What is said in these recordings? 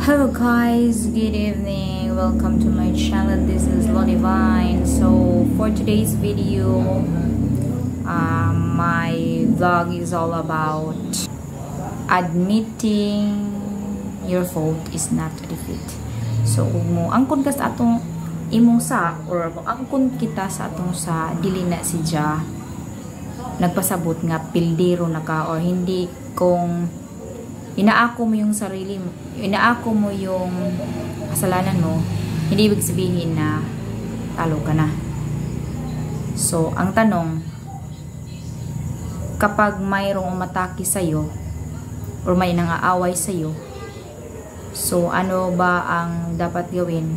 Hello guys, good evening. Welcome to my channel. This is Lodivine. So for today's video, my vlog is all about admitting your fault is not a defeat. So mo angkon ka sa atong imong sa or angkon kita sa atong sa dili na si Ja nagpasabot nga pildero na ka or hindi kung inaako mo yung sarili mo, inaako mo yung kasalanan mo, hindi ibig sabihin na talo ka na. So, ang tanong, kapag mayroong umatake sa'yo or may nangaaway sa'yo, so ano ba ang dapat gawin?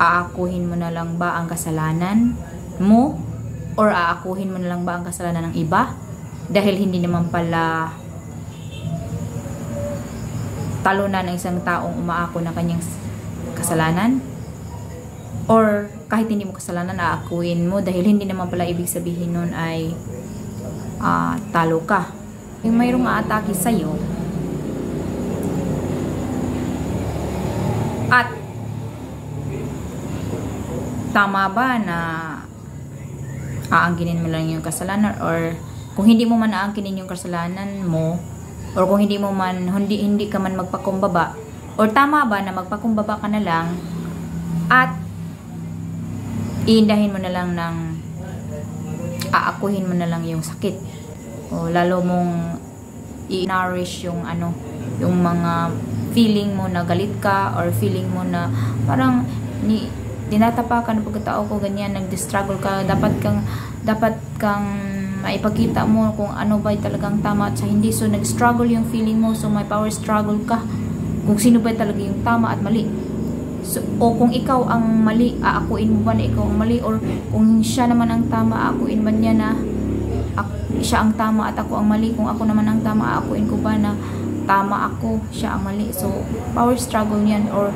Aakuhin mo na lang ba ang kasalanan mo? Or aakuhin mo na lang ba ang kasalanan ng iba? Dahil hindi naman pala talunan ng isang taong umaako na kanyang kasalanan? Or kahit hindi mo kasalanan, aakuin mo dahil hindi naman pala ibig sabihin nun ay talo ka. Yung mayroong aatake sa'yo at tama ba na aangkinin mo lang yung kasalanan, or kung hindi mo man aangkinin yung kasalanan mo, or kung hindi ka man magpakumbaba, or tama ba na magpakumbaba ka na lang at iindahin mo na lang ng aakuhin mo na lang yung sakit, o lalo mong i-nourish yung yung mga feeling mo na galit ka, or feeling mo na parang tinatapakan ng pagkatao ko, ganyan, nag-struggle ka, dapat kang maipakita mo kung ano ba talagang tama at sa hindi. So nag-struggle yung feeling mo, so may power struggle ka kung sino ba talaga yung tama at mali. So, o kung ikaw ang mali, aakuin mo ba na ikaw ang mali, or kung siya naman ang tama, aakuin ba niya na siya ang tama at ako ang mali? Kung ako naman ang tama, aakuin ko ba na tama ako, siya ang mali? So power struggle yan, or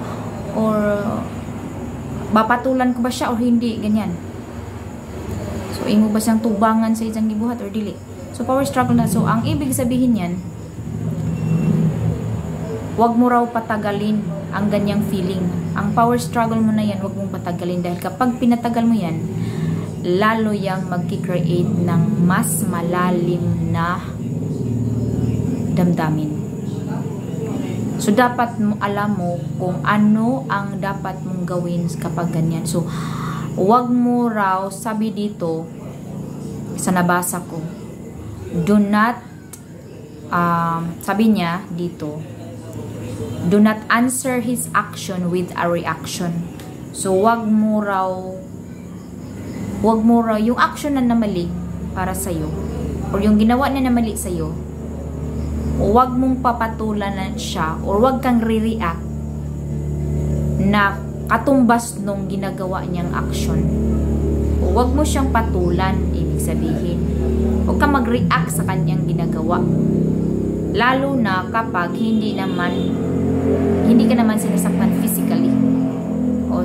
bapatulan ko ba siya o hindi, ganyan. So imo ba siyang tubangan sa isang gibuhat or dili? So power struggle na. So ang ibig sabihin yan, wag mo raw patagalin ang ganyang feeling. Ang power struggle mo na yan, wag mong patagalin, dahil kapag pinatagal mo yan, lalo yang magki-create ng mas malalim na damdamin. So, dapat mo alam mo kung ano ang dapat mong gawin kapag ganyan. So, wag mo raw, sabi dito, sa nabasa ko, do not, sabi niya dito, do not answer his action with a reaction. So, wag mo raw, yung action na mali para sa'yo, or yung ginawa na mali sa'yo, huwag mong papatulan siya, or huwag kang re-react na katumbas nung ginagawa niyang action. Huwag mo siyang patulan, ibig sabihin. Huwag kang mag-react sa kanyang ginagawa. Lalo na kapag hindi ka naman sinasaktan physically.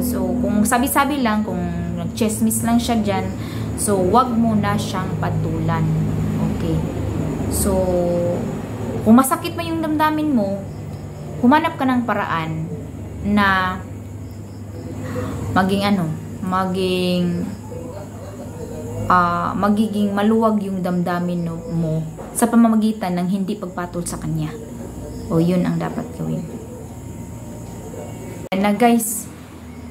So, kung sabi-sabi lang, kung nag-chismis lang siya dyan, so huwag mo na siyang patulan. Okay. So, kung masakit man yung damdamin mo, humanap ka ng paraan na magiging maluwag yung damdamin mo sa pamamagitan ng hindi pagpatol sa kanya. O yun ang dapat gawin. Na guys,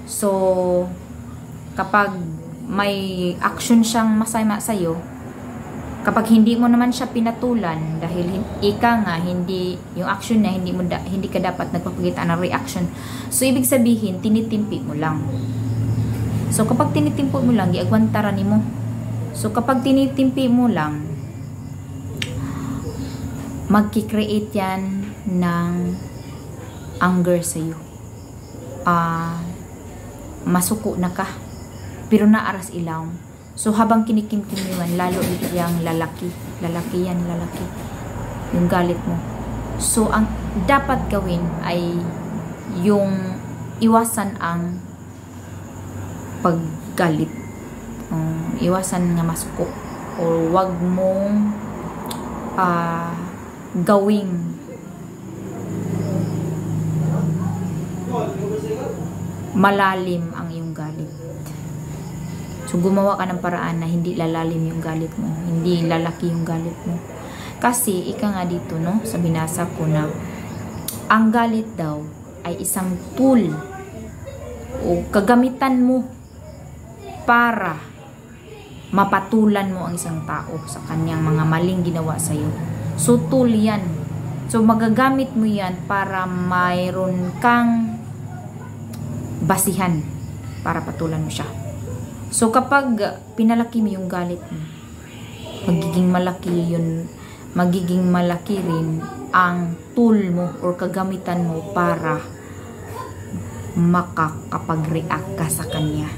so kapag may action siyang masama sa'yo, kapag hindi mo naman siya pinatulan, dahil hindi yung action niya, hindi ka dapat nagpapakita ng reaction. So ibig sabihin, tinitimpi mo lang. So kapag tinitimpi mo lang, giagwantaran mo. So kapag tinitimpi mo lang, magki-create yan ng anger sa iyo. Masuko na ka, pero naaras ilaw. So, habang kinikimkim mo yan, lalo yung lalaki yung galit mo. So, ang dapat gawin ay yung iwasan ang paggalit. Iwasan nga masuko. Or wag mong gawing malalim ang iyong galit. So, gumawa ka ng paraan na hindi lalalim yung galit mo. Hindi lalaki yung galit mo. Kasi, ika nga dito, no? Sa binasa ko na, ang galit daw ay isang tool o kagamitan mo para mapatulan mo ang isang tao sa kanyang mga maling ginawa sa'yo. So, tool yan. So, magagamit mo yan para mayroon kang basihan para patulan mo siya. So, kapag pinalaki mo yung galit mo, magiging malaki rin ang tool mo or kagamitan mo para makakapag-react ka sa kanya.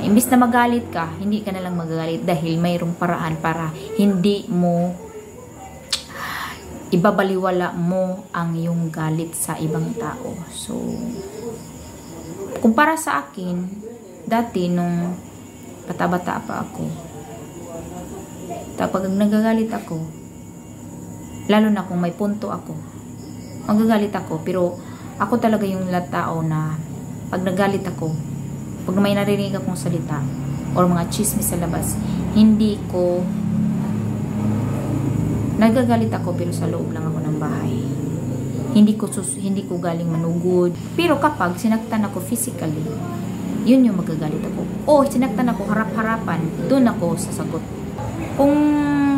Imbis na magalit ka, hindi ka na lang magagalit dahil mayroong paraan para hindi mo ibabaliwala mo ang iyong galit sa ibang tao. So, kumpara sa akin, dati nung bata-bata pa ako, kapag nagagalit ako, lalo na kung may punto ako, magagalit ako, pero ako talaga yung tao na pag nagalit ako, pag may narinig akong salita or mga chismis sa labas, hindi ko nagagalit ako pero sa loob lang ako ng bahay. Hindi ko galing manugod. Pero kapag sinaktan ako physically, yun yung magagalit ako. O sinaktan ako harap-harapan, doon ako sasagot. Kung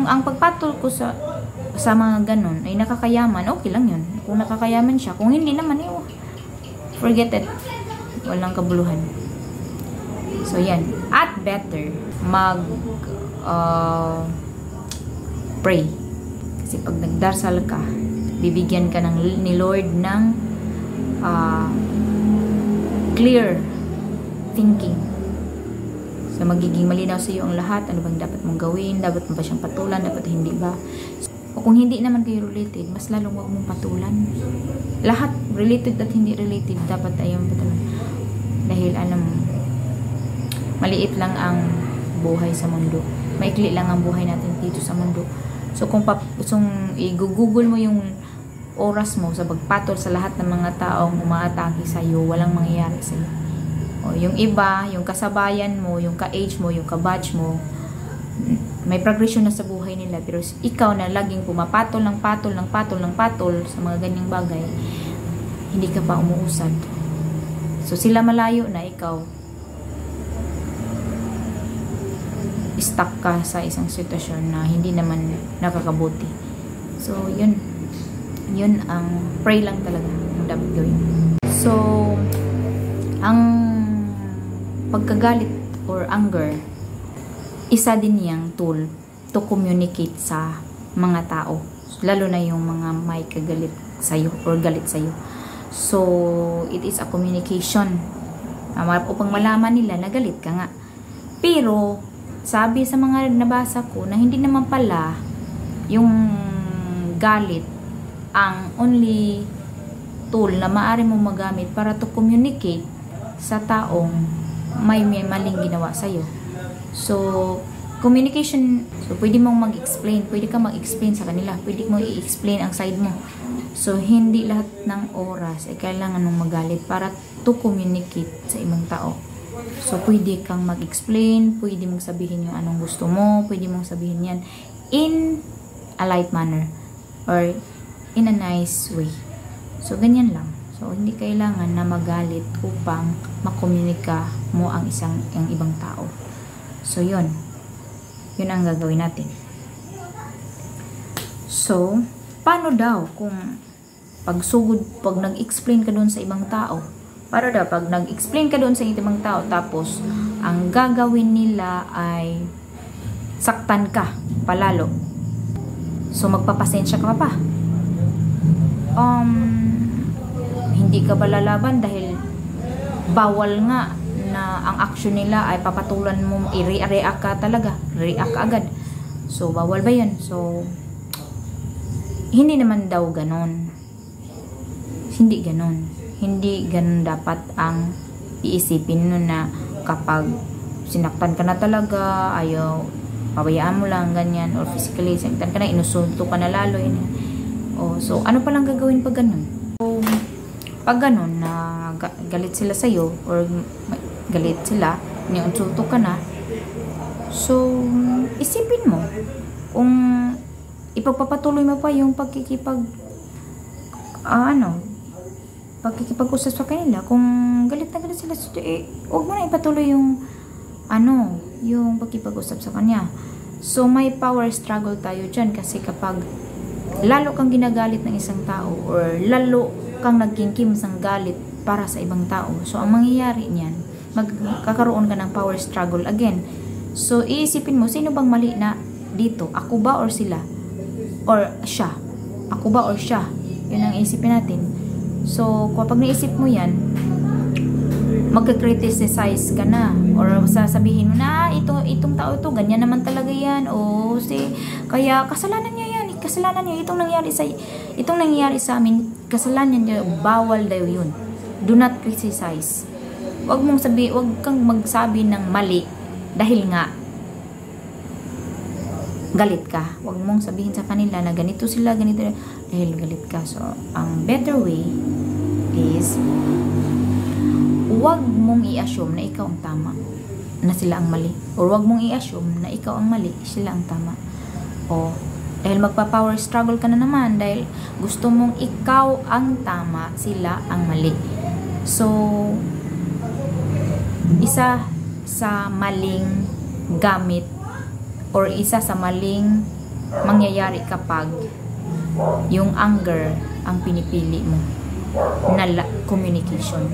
ang pagpatol ko sa mga ganun ay nakakayaman, okay lang yun. Kung nakakayaman siya, kung hindi naman, forget it. Walang kabuluhan. So, yan. At better, pray. Kasi pag nagdarsal ka, bibigyan ka ni Lord ng clear thinking. So, magiging malinaw sa iyo ang lahat. Ano bang dapat mong gawin? Dapat mo ba siyang patulan? Dapat hindi ba? O kung hindi naman kayo related, mas lalong huwag mong patulan. Lahat, related at hindi related, dapat ayaw patulan. Dahil, maliit lang ang buhay sa mundo. Maikli lang ang buhay natin dito sa mundo. So, kung i-google mo yung oras mo sa pagpatol sa lahat ng mga taong umaatake sa'yo, walang mangyayari sa'yo. O, yung iba, yung kasabayan mo, yung ka-age mo, yung ka-batch mo, may progression na sa buhay nila. Pero ikaw na laging pumapatol ng patol sa mga ganyang bagay, hindi ka pa umuusad. So, sila malayo na, ikaw stuck ka sa isang sitwasyon na hindi naman nakakabuti. So, yun ang pray lang talaga ang dapat gawin. So, ang pagkagalit or anger, isa din niyang tool to communicate sa mga tao. Lalo na yung mga may kagalit sa'yo or galit sa'yo. So, it is a communication. Upang malaman nila na galit ka nga. Pero, sabi sa mga nabasa ko na hindi naman pala yung galit ang only tool na maaari mo magamit para to communicate sa taong may maling ginawa sa'yo. So, communication, so pwede mong pwede ka mag-explain sa kanila, pwede mo i-explain ang side mo. So, hindi lahat ng oras ay kailangan mong magalit para to communicate sa ibang tao. So, pwede kang mag-explain, pwede mong sabihin yung anong gusto mo, pwede mong sabihin yan in a light manner or in a nice way. So, ganyan lang. So, hindi kailangan na magalit upang makomunika mo ang ibang tao. So, yun. Yun ang gagawin natin. So, paano daw kung pag nag-explain ka doon sa ibang tao, para daw, pag nag-explain ka doon sa ibang tao, tapos, ang gagawin nila ay saktan ka palalo. So, magpapasensya ka pa. Hindi ka ba lalaban dahil bawal nga na ang action nila ay papatulan mo, i-react ka talaga. React ka agad. So, bawal ba yan? So, hindi naman daw ganon. Hindi ganon. Hindi ganun dapat ang iisipin nun na kapag sinaktan ka na talaga, ayaw, pabayaan mo lang, ganyan, or physically, sinaktan ka na, inusunto ka na lalo, yun. Oh, so, ano palang gagawin pag ganun? So, pag ganun na galit sila sa'yo or galit sila, niunsulto ka na, so isipin mo kung ipagpapatuloy mo pa yung pagkikipag-usap sa kanila. Kung galit na galit sila, huwag mo na ipatuloy yung yung pagkipag-usap sa kanya. So may power struggle tayo dyan, kasi kapag lalo kang ginagalit ng isang tao or lalo kang nagkingkim ng galit para sa ibang tao, so ang mangyayari niyan, magkakaroon ka ng power struggle again. So iisipin mo, sino bang mali na dito? Ako ba or sila? Or siya? Ako ba or siya? Yun ang isipin natin. So kapag naisip mo yan, magka-criticize ka na or sasabihin mo na itong tao ito, ganyan naman talaga yan, o kaya kasalanan niya yan, kasalanan niya itong nangyayari sa amin, kasalanan niya, bawal daw yun. Do not criticize. Wag kang magsabi ng mali dahil nga galit ka. Wag mong sabihin sa kanila na ganito sila, ganito dahil galit ka. So ang better way is wag mong i-assume na ikaw ang tama, na sila ang mali. Or wag mong i-assume na ikaw ang mali, sila ang tama. O dahil magpa-power struggle ka na naman dahil gusto mong ikaw ang tama, sila ang mali. So isa sa maling gamit or isa sa maling mangyayari kapag yung anger ang pinipili mo na communication,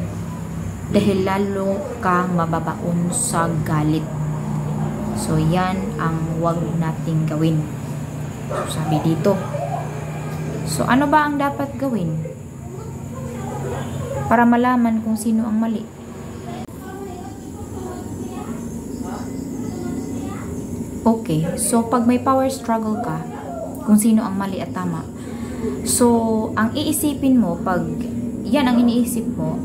dahil lalo kang mababaon sa galit. So yan ang wag nating gawin. So sabi dito, so ano ba ang dapat gawin para malaman kung sino ang mali? Okay, so pag may power struggle ka kung sino ang mali at tama, so ang iisipin mo, pag yan ang iniisip mo,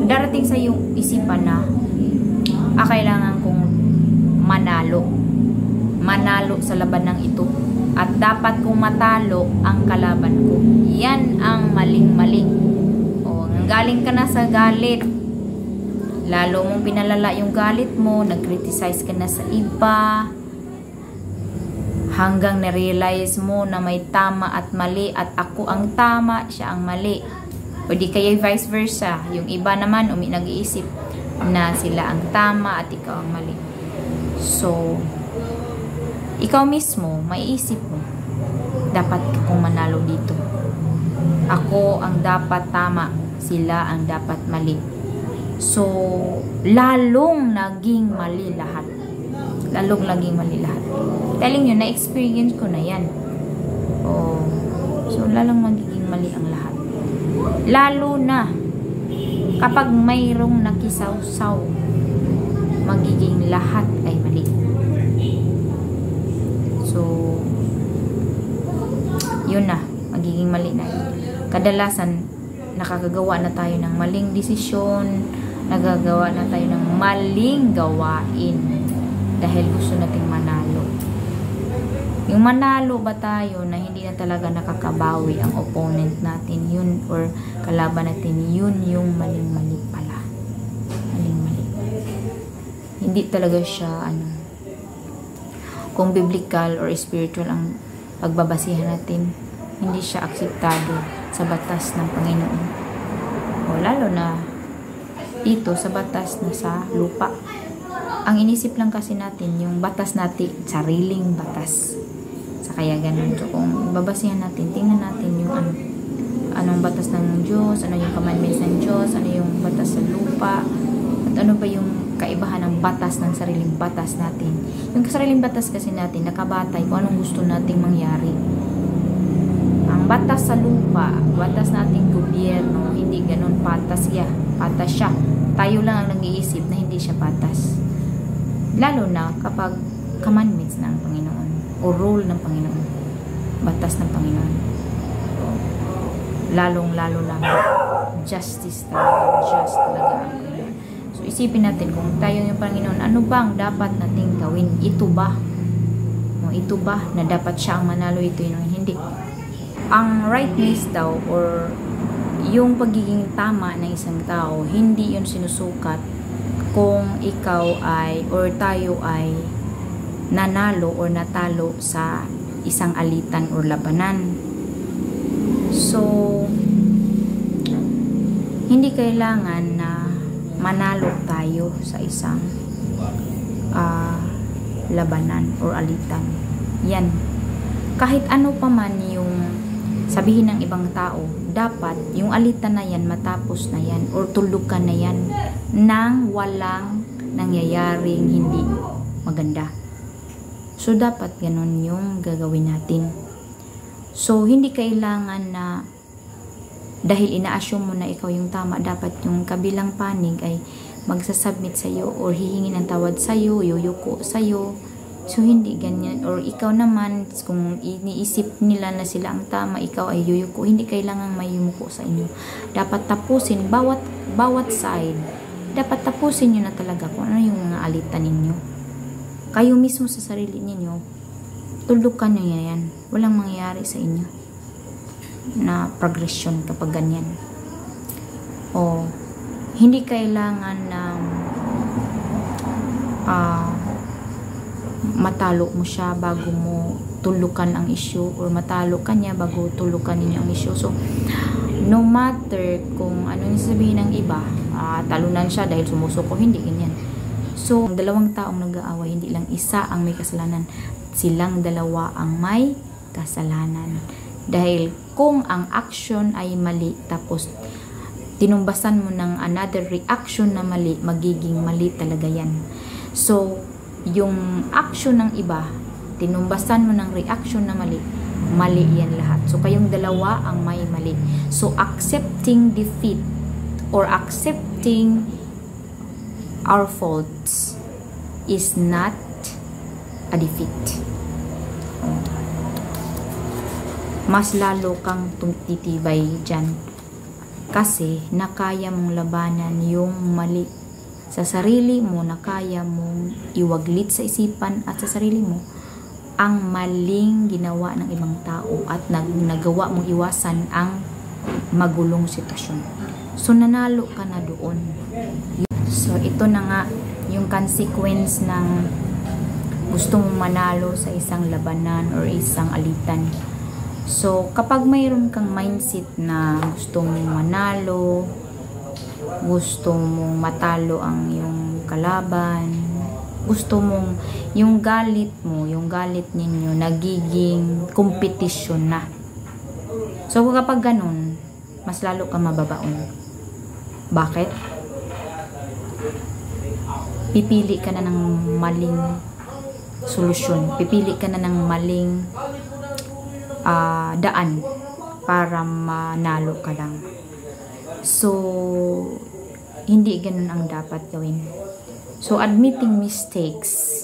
darating sa iyong isipan na kailangan kong manalo sa labanang ito, at dapat kong matalo ang kalaban ko. Yan ang maling-mali. O galing ka na sa galit, lalo mong pinalala yung galit mo, nag-criticize ka na sa iba, hanggang na-realize mo na may tama at mali, at ako ang tama, siya ang mali. O di kaya vice versa, yung iba naman nag-iisip na sila ang tama at ikaw ang mali. So ikaw mismo maiisip mo, dapat akong manalo dito, ako ang dapat tama, sila ang dapat mali. So lalong naging mali lahat, telling you, na-experience ko na yan. So lalong magiging mali ang lahat, lalo na kapag mayroong nakisawsaw, magiging lahat ay mali. So yun na, magiging mali na. Kadalasan nakakagawa na tayo ng maling desisyon, nagagawa na tayo ng maling gawain dahil gusto nating manalo. Yung manalo ba tayo na hindi na talaga nakakabawi ang opponent natin, yun, or kalaban natin, yun yung maling-mali pala. Maling-mali. Hindi talaga siya, kung biblical or spiritual ang pagbabasihan natin, hindi siya akseptado sa batas ng Panginoon. O lalo na dito sa batas na sa lupa. Ang inisip lang kasi natin yung batas natin, sariling batas. Sa kaya ganun. So kung babasihan natin, tingnan natin yung anong batas ng Diyos, ano yung commandments ng Diyos, ano yung batas sa lupa, at ano ba yung kaibahan ng batas ng sariling batas natin. Yung sariling batas kasi natin, nakabatay kung anong gusto nating mangyari. Ang batas sa lupa, batas nating gobyerno, hindi ganun patas siya. Tayo lang ang nag-iisip na hindi siya patas. Lalo na kapag commandments ng Panginoon o rule ng Panginoon, batas ng Panginoon. Lalong-lalo lang justice talaga, just talaga ang Panginoon. So isipin natin, kung tayo yung Panginoon, ano bang dapat nating gawin? Ito ba? Ito ba na dapat siya ang manalo, ito yung hindi? Ang rightness daw, or yung pagiging tama ng isang tao, hindi yun sinusukat kung ikaw ay or tayo ay nanalo or natalo sa isang alitan or labanan. So, hindi kailangan na manalo tayo sa isang labanan or alitan. Yan. Kahit ano pa man yung sabihin ng ibang tao, dapat yung alitan na yan, matapos na yan, or tulukan na yan, nang walang nangyayaring hindi maganda. So, dapat ganun yung gagawin natin. So, hindi kailangan na dahil ina-assume mo na ikaw yung tama, dapat yung kabilang panig ay magsasubmit sa'yo or hihingi ng tawad sa'yo, yuyuko sa'yo. So, hindi ganyan. Or ikaw naman, kung iniisip nila na sila ang tama, ikaw ay yuyuko. Hindi kailangan may yumuko sa inyo. Dapat tapusin, bawat side, dapat tapusin nyo na talaga kung ano yung mga alitan ninyo. Kayo mismo sa sarili ninyo, tulukan nyo yan. Walang mangyayari sa inyo na progression kapag ganyan. O, hindi kailangan na matalo mo siya bago mo tulukan ang issue, or matalo ka niya bago tulukan ninyo ang issue. So, no matter kung ano yung sabihin ng iba, talunan siya dahil sumusuko, hindi ganyan. So, ang dalawang taong nag-aaway, hindi lang isa ang may kasalanan, silang dalawa ang may kasalanan. Dahil kung ang action ay mali, tapos tinumbasan mo ng another reaction na mali, magiging mali talaga yan. So, yung action ng iba, tinumbasan mo ng reaction na mali, mali yan lahat. So, kayong dalawa ang may mali. So, accepting defeat or accepting our faults is not a defeat. Mas lalo kang titibay dyan kasi nakaya mong labanan yung mali sa sarili mo, na kaya mong iwaglit sa isipan at sa sarili mo ang maling ginawa ng ibang tao at nagawa mong iwasan ang magulong sitwasyon. So, nanalo ka na doon. So, ito na nga yung consequence ng gusto mong manalo sa isang labanan or isang alitan. So, kapag mayroon kang mindset na gusto mong manalo, gusto mong matalo ang iyong kalaban, gusto mong yung galit mo, yung galit ninyo nagiging kompetisyon na. So, kapag ganun, mas lalo ka mababaon. Bakit? Pipili ka na ng maling solusyon. Pipili ka na ng maling daan para manalo ka lang. So, hindi ganun ang dapat gawin. So, admitting mistakes,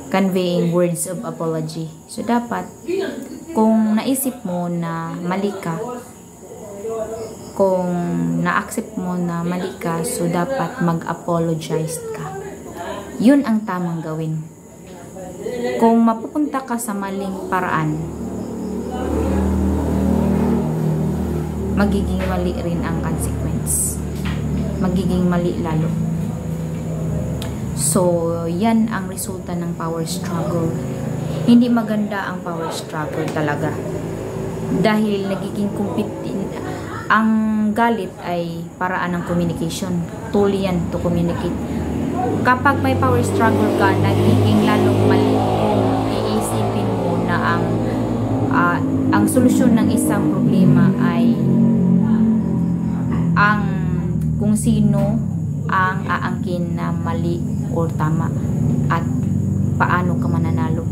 conveying words of apology. So, dapat, kung naisip mo na mali ka, kung na-accept mo na mali ka, so dapat mag-apologize ka. Yun ang tamang gawin. Kung mapupunta ka sa maling paraan, magiging mali rin ang consequence. Magiging mali lalo. So, yan ang resulta ng power struggle. Hindi maganda ang power struggle talaga. Dahil nagiging ang galit ay paraan ng communication. Tool yan to communicate. Kapag may power struggle ka, nagiging lalong mali kung iisipin mo na ang solusyon ng isang problema ay ang kung sino ang aangkin na mali or tama at paano ka mananalo,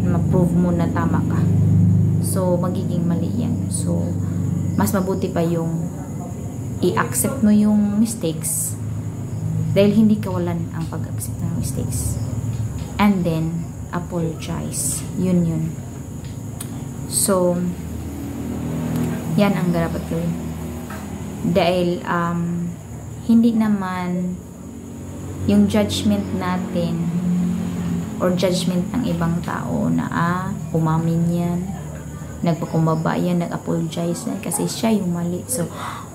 ma-prove mo na tama ka. So, magiging mali yan. So, mas mabuti pa yung i-accept mo yung mistakes dahil hindi kawalan ang pag-accept ng mistakes, and then apologize. Yun. So, yan ang dapat gawin. Dahil hindi naman yung judgment natin or judgment ng ibang tao na umamin yan, nagpakumbaba yan, nag-apologize na kasi siya yung mali. So,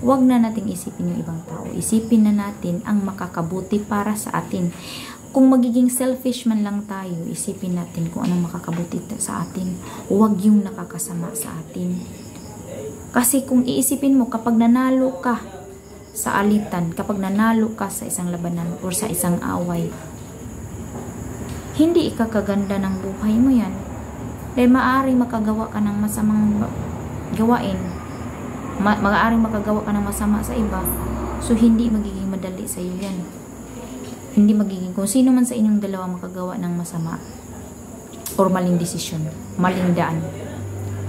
wag na nating isipin yung ibang tao. Isipin na natin ang makakabuti para sa atin. Kung magiging selfish man lang tayo, isipin natin kung anong makakabuti sa atin. Wag yung nakakasama sa atin. Kasi kung iisipin mo, kapag nanalo ka sa alitan, kapag nanalo ka sa isang labanan or sa isang away, hindi ikakaganda ng buhay mo yan. Dahil maaari makagawa ka ng masamang gawain. Maaari makagawa ka ng masama sa iba. So, hindi magiging madali sa iyo yan. Hindi magiging, kung sino man sa inyong dalawa makagawa ng masama or maling desisyon, maling daan,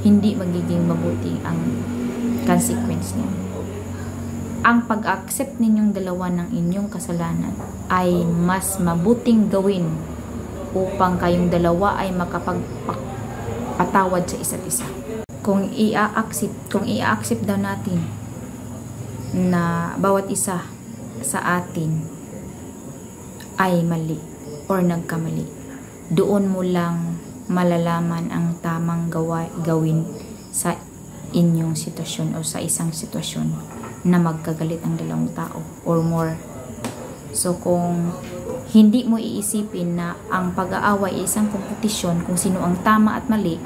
hindi magiging mabuti ang consequence niya. Ang pag-accept ninyong dalawa ng inyong kasalanan ay mas mabuting gawin upang kayong dalawa ay makapagpatawad sa isa't isa. Kung i-accept daw natin na bawat isa sa atin ay mali or nagkamali, doon mo lang malalaman ang tamang gawin sa inyong sitwasyon o sa isang sitwasyon na magkagalit ang dalawang tao or more. So, kung hindi mo iisipin na ang pag-aaway ay isang kompetisyon kung sino ang tama at mali,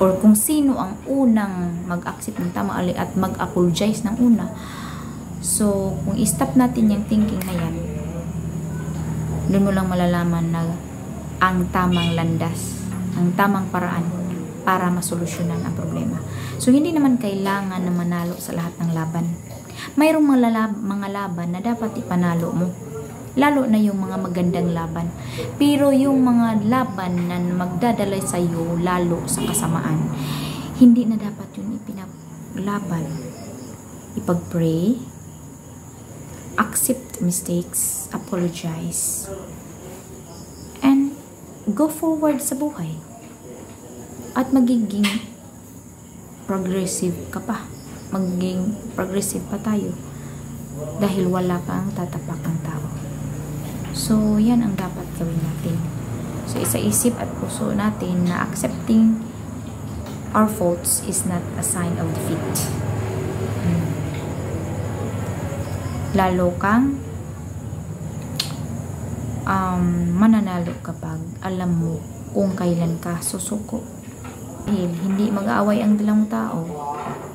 or kung sino ang unang mag-accept ng tama at mag-apologize ng una, so, kung i-stop natin yung thinking na yan, doon mo lang malalaman na ang tamang landas, ang tamang paraan para masolusyonan ang problema. So, hindi naman kailangan na manalo sa lahat ng laban. Mayroong mga laban na dapat ipanalo mo. Lalo na yung mga magandang laban. Pero yung mga laban na magdadala sa iyo lalo sa kasamaan, hindi na dapat yun ipinaglaban. Ipag-pray, accept mistakes, apologize, and go forward sa buhay. At magiging progressive ka pa. Magiging progressive pa tayo. Dahil wala kang tatapakang tao. So, yan ang dapat gawin natin. So, isa-isip at puso natin na accepting our faults is not a sign of defeat. Lalo kang mananalo kapag alam mo kung kailan ka susuko. Dahil hindi mag-aaway ang dalawang tao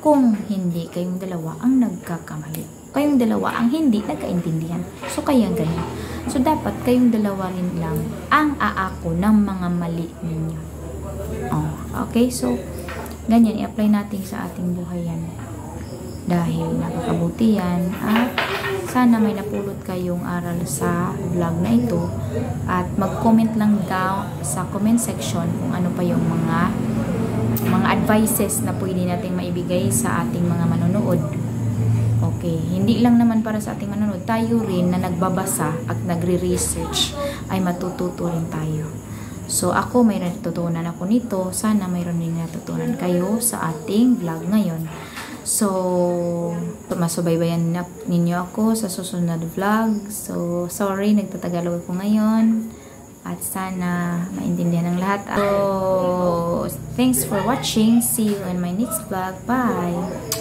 kung hindi kayong dalawa ang nagkakamali. Kayong dalawa ang hindi nagkaintindihan. So, kaya ganun. So, dapat kayong dalawa rin lang ang aako ng mga mali ninyo. Okay? So, ganyan. I-apply natin sa ating buhay yan. Dahil nakakabuti yan. At sana may napulot kayong aral sa vlog na ito. At mag-comment lang daw sa comment section kung ano pa yung mga advices na pwede nating maibigay sa ating mga manonood. Okay, hindi lang naman para sa ating manonood, tayo rin na nagbabasa at nagre-research ay matututo rin tayo. So, ako may natutunan ako nito. Sana mayroon din natutunan kayo sa ating vlog ngayon. So, masubaybayan ninyo ako sa susunod vlog. So, sorry, nagtatagalog ako ngayon. At sana maintindihan ng lahat. So, thanks for watching. See you in my next vlog. Bye!